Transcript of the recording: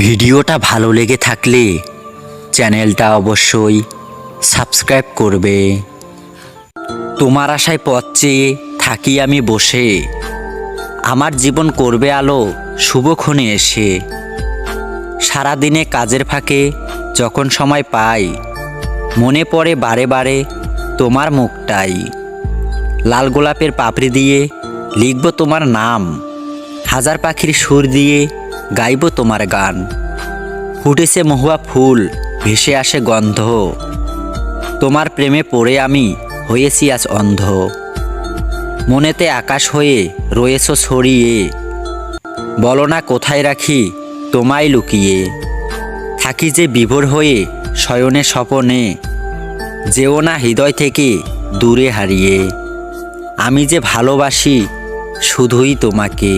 ভিডিওটা ভালো লেগে থাকলে চ্যানেলটা অবশ্যই সাবস্ক্রাইব করবে। তোমার আশায় পথ চেয়ে থাকি আমি বসে, আমার জীবন করবে আলো শুভক্ষণে এসে। সারাদিনে কাজের ফাঁকে যখন সময় পাই, মনে পড়ে বারে বারে তোমার মুখটাই। লাল গোলাপের পাপড়ি দিয়ে লিখব তোমার নাম, হাজার পাখির সুর দিয়ে গাইব তোমার গান। ফুটেছে মহুয়া ফুল, ভেসে আসে গন্ধ, তোমার প্রেমে পড়ে আমি হয়েছি আজ অন্ধ। মনেতে আকাশ হয়ে রয়েছ ছড়িয়ে, বলো না কোথায় রাখি তোমায় লুকিয়ে। থাকি যে বিভোর হয়ে শয়নে স্বপনে, যেও না হৃদয় থেকে দূরে হারিয়ে। আমি যে ভালোবাসি শুধুই তোমাকে।